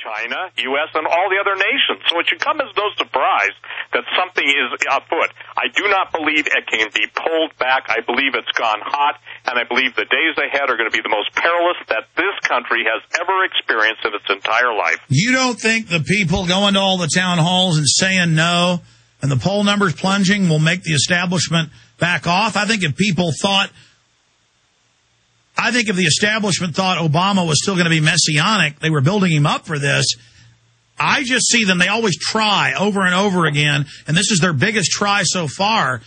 China, U.S., and all the other nations. So it should come as no surprise that something is afoot. I do not believe it can be pulled back. I believe it's gone hot, and I believe the days ahead are going to be the most perilous that this country has ever experienced in its entire life. You don't think the people going to all the town halls and saying no and the poll numbers plunging will make the establishment back off? I think if the establishment thought Obama was still going to be messianic, they were building him up for this. I just see them. They always try over and over again, and this is their biggest try so far.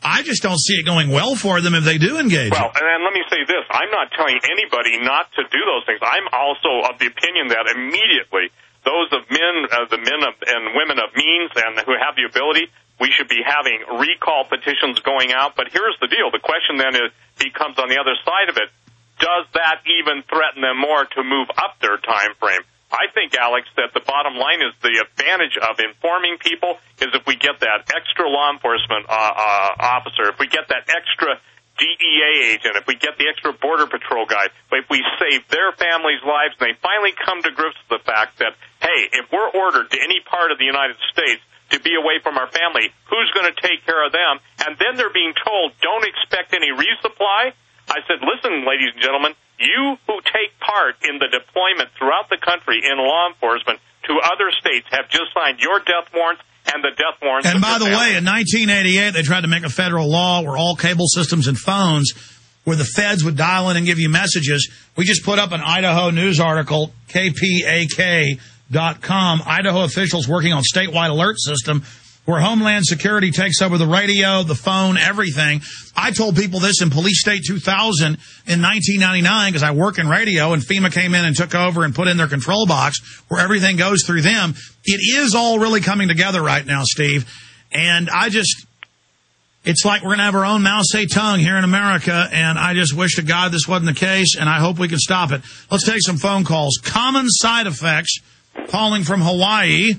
I just don't see it going well for them if they do engage. Well, and let me say this. I'm not telling anybody not to do those things. I'm also of the opinion that immediately those of the men and women of means and who have the ability, we should be having recall petitions going out. But here's the deal. The question then becomes on the other side of it, does that even threaten them more to move up their time frame? I think, Alex, that the bottom line is the advantage of informing people is if we get that extra law enforcement officer, if we get that extra DEA agent, if we get the extra Border Patrol guy, if we save their families' lives and they finally come to grips with the fact that, hey, if we're ordered to any part of the United States to be away from our family, who's going to take care of them? And then they're being told, don't expect any resupply. I said, listen, ladies and gentlemen, you who take part in the deployment throughout the country in law enforcement to other states have just signed your death warrants and the death warrants. And by the way, in 1988, they tried to make a federal law where all cable systems and phones, where the feds would dial in and give you messages. We just put up an Idaho news article, KPAK.com, Idaho officials working on statewide alert system, where Homeland Security takes over the radio, the phone, everything. I told people this in Police State 2000 in 1999 because I work in radio, and FEMA came in and took over and put in their control box where everything goes through them. It is all really coming together right now, Steve. And it's like we're going to have our own Mao Zedong here in America, and I just wish to God this wasn't the case, and I hope we can stop it. Let's take some phone calls. Common side effects, calling from Hawaii.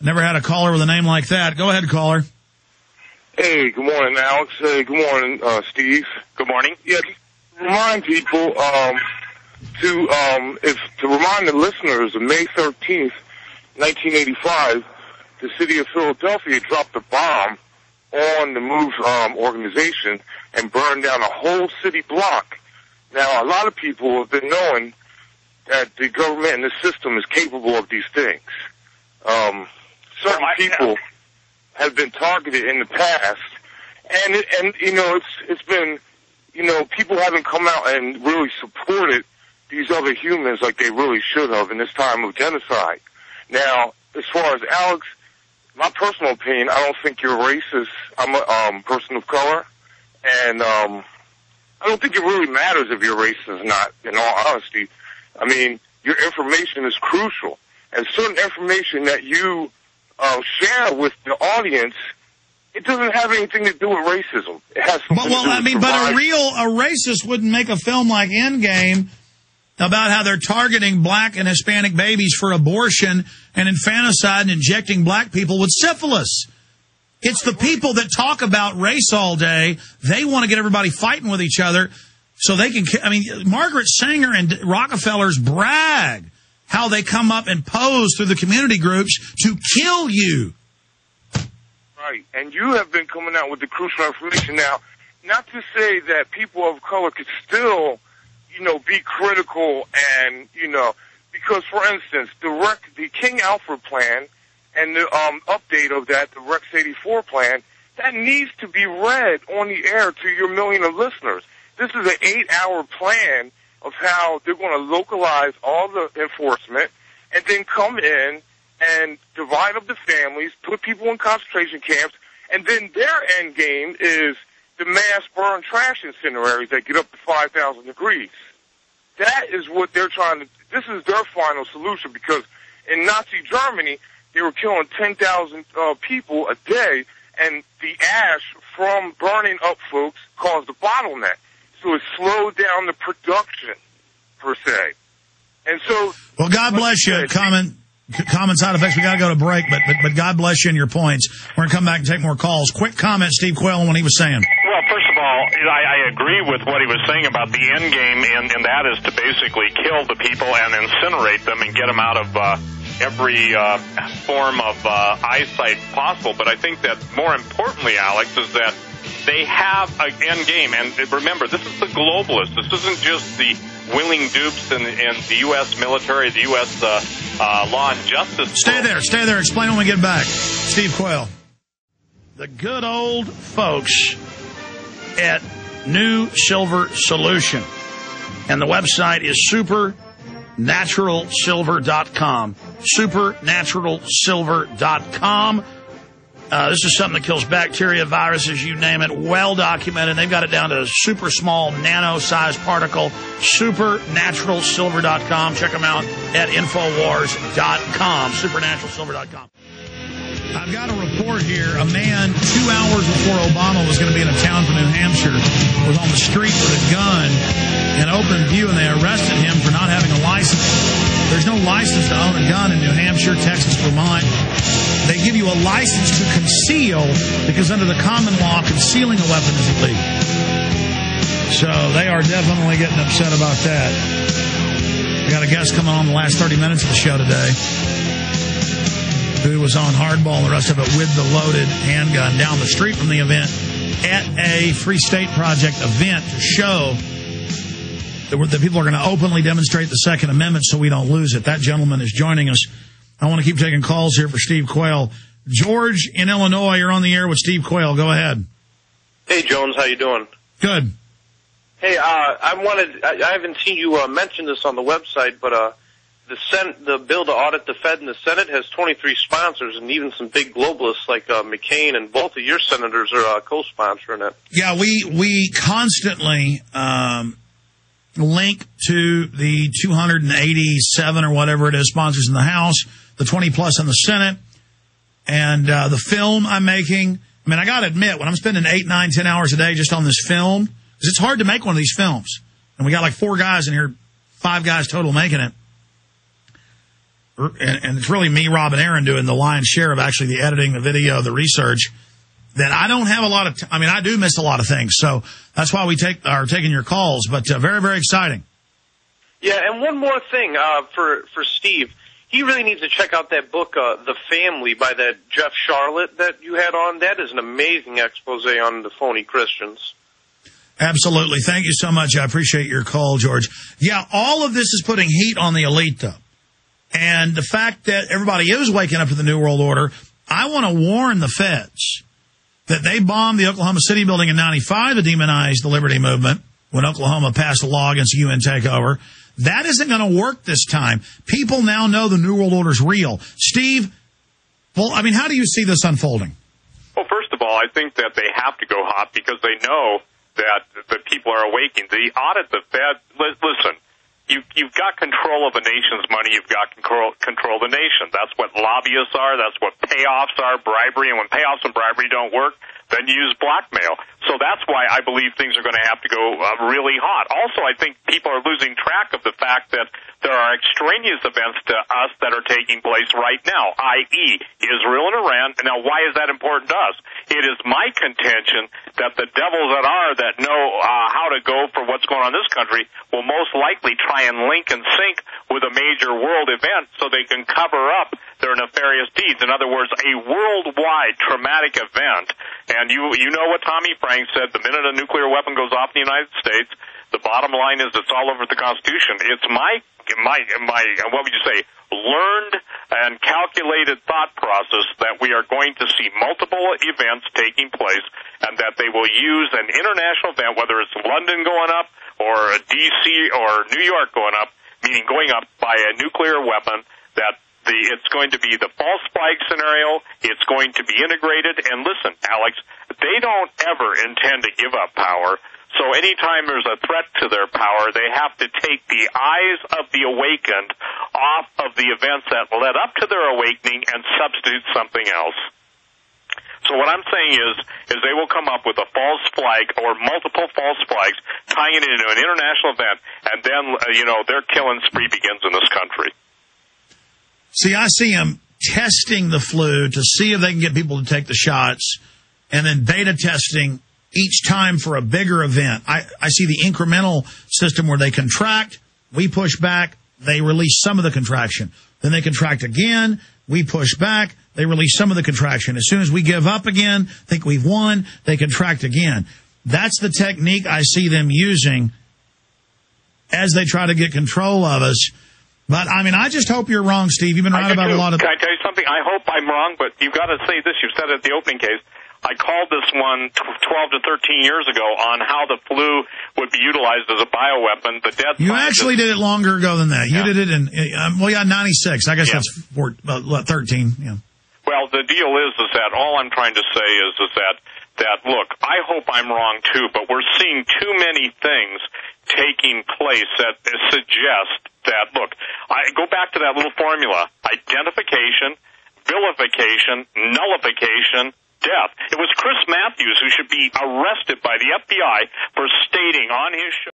Never had a caller with a name like that. Go ahead, caller. Hey, good morning, Alex. Hey, good morning, Steve. Good morning. Yeah, remind people to remind the listeners of May 13th, 1985, the city of Philadelphia dropped a bomb on the MOVE organization and burned down a whole city block. Now, a lot of people have been knowing that the government and the system is capable of these things. Certain people have been targeted in the past, and it's been, people haven't come out and really supported these other humans like they really should have in this time of genocide. Now, as far as Alex, my personal opinion, I don't think you're racist. I'm a person of color, and I don't think it really matters if you're racist or not, in all honesty. I mean, your information is crucial, and certain information that you share with the audience, it doesn't have anything to do with racism. It has something to do with but a racist wouldn't make a film like Endgame about how they're targeting black and Hispanic babies for abortion and infanticide and injecting black people with syphilis. It's the people that talk about race all day. They want to get everybody fighting with each other so they can. I mean, Margaret Sanger and Rockefellers brag how they come up and pose through the community groups to kill you. Right, and you have been coming out with the crucial information. Now, not to say that people of color could still, be critical and, because, for instance, the King Alfred plan and the update of that, the Rex 84 plan, that needs to be read on the air to your million of listeners. This is an 8-hour plan of how they're going to localize all the enforcement and then come in and divide up the families, put people in concentration camps, and then their end game is the mass burn trash incinerators that get up to 5,000 degrees. That is what they're trying to, this is their final solution, because in Nazi Germany, they were killing 10,000 people a day, and the ash from burning up folks caused a bottleneck. So it slowed down the production, per se. And so... Well, God bless you. Common side effects. We got to go to break, but God bless you and your points. We're going to come back and take more calls. Quick comment, Steve Quayle, on what he was saying. Well, first of all, I agree with what he was saying about the end game, and that is to basically kill the people and incinerate them and get them out of every form of eyesight possible. But I think that more importantly, Alex, is that they have an end game. And remember, this is the globalists. This isn't just the willing dupes in the U.S. military, the U.S. Law and justice. Stay there. Explain when we get back. Steve Quayle. The good old folks at New Silver Solution. And the website is supernaturalsilver.com. Supernaturalsilver.com. This is something that kills bacteria, viruses, you name it, well documented. They've got it down to a super small nano-sized particle. Supernaturalsilver.com. Check them out at Infowars.com. Supernaturalsilver.com. I've got a report here. A man 2 hours before Obama was going to be in a town from New Hampshire was on the street with a gun in open view, and they arrested him for not having a license. There's no license to own a gun in New Hampshire, Texas, Vermont. They give you a license to conceal because under the common law, concealing a weapon is illegal. So they are definitely getting upset about that. We got a guest coming on the last 30 minutes of the show today who was on hardball and the rest of it with the loaded handgun down the street from the event at a Free State Project event to show that people are going to openly demonstrate the Second Amendment so we don't lose it. That gentleman is joining us. I want to keep taking calls here for Steve Quayle. George in Illinois, you're on the air with Steve Quayle. Go ahead. Hey, Jones, how you doing? Good. Hey, I haven't seen you mention this on the website, but the bill to audit the Fed in the Senate has 23 sponsors, and even some big globalists like McCain and both of your senators are co-sponsoring it. Yeah, we constantly link to the 287 or whatever it is sponsors in the House, the 20 plus in the Senate, and the film I'm making. I mean, I got to admit, when I'm spending 8, 9, 10 hours a day just on this film, because it's hard to make one of these films, and we got like 4 guys in here, 5 guys total making it. And it's really me, Rob, and Aaron doing the lion's share of actually the editing, the video, the research, that I don't have a lot of I mean, I do miss a lot of things. So that's why we are taking your calls. But very, very exciting. Yeah, and one more thing for Steve. He really needs to check out that book, The Family, by that Jeff Charlotte that you had on. That is an amazing expose on the phony Christians. Absolutely. Thank you so much. I appreciate your call, George. Yeah, all of this is putting heat on the elite, though. And the fact that everybody is waking up to the New World Order, I want to warn the feds that they bombed the Oklahoma City building in 95 to demonize the Liberty Movement when Oklahoma passed a law against the UN takeover. That isn't going to work this time. People now know the New World Order is real. Steve, well, I mean, how do you see this unfolding? Well, first of all, I think that they have to go hot because they know that the people are awakening. The audit the Fed, listen. You've got control of a nation's money. You've got control of the nation. That's what lobbyists are. That's what payoffs are, bribery. And when payoffs and bribery don't work, then you use blackmail. So that's why I believe things are going to have to go really hot. Also, I think people are losing track of the fact that there are extraneous events to us that are taking place right now, i.e. Israel and Iran. Now, why is that important to us? It is my contention that the devils that know how to go for what's going on in this country will most likely try and link and sync with a major world event so they can cover up their nefarious deeds. In other words, a worldwide traumatic event. And you know what Tommy Frank said, the minute a nuclear weapon goes off in the United States, the bottom line is it's all over the Constitution. It's my what would you say, learned and calculated thought process that we are going to see multiple events taking place and that they will use an international event, whether it's London going up or D.C. or New York going up, meaning going up by a nuclear weapon, that it's going to be the false flag scenario. It's going to be integrated. And listen, Alex, they don't ever intend to give up power. So anytime there's a threat to their power, they have to take the eyes of the awakened off of the events that led up to their awakening and substitute something else. So what I'm saying is they will come up with a false flag or multiple false flags, tying it into an international event, and then, their killing spree begins in this country. See, I see them testing the flu to see if they can get people to take the shots, and then beta testing each time for a bigger event. I see the incremental system where they contract, we push back, they release some of the contraction. Then they contract again. We push back. They release some of the contraction. As soon as we give up again, think we've won, they contract again. That's the technique I see them using as they try to get control of us. But, I mean, I just hope you're wrong, Steve. You've been right about a lot of... Can I tell you something? I hope I'm wrong, but you've got to say this. You said it at the opening case. I called this one 12 to 13 years ago on how the flu would be utilized as a bioweapon. The dead You actually did it longer ago than that. You did it in, 96. I guess that's 13. Yeah. Well, the deal is that all I'm trying to say is that, look, I hope I'm wrong too, but we're seeing too many things taking place that suggest that, look, I go back to that little formula: identification, vilification, nullification, death. It was Chris Matthews who should be arrested by the FBI for stating on his show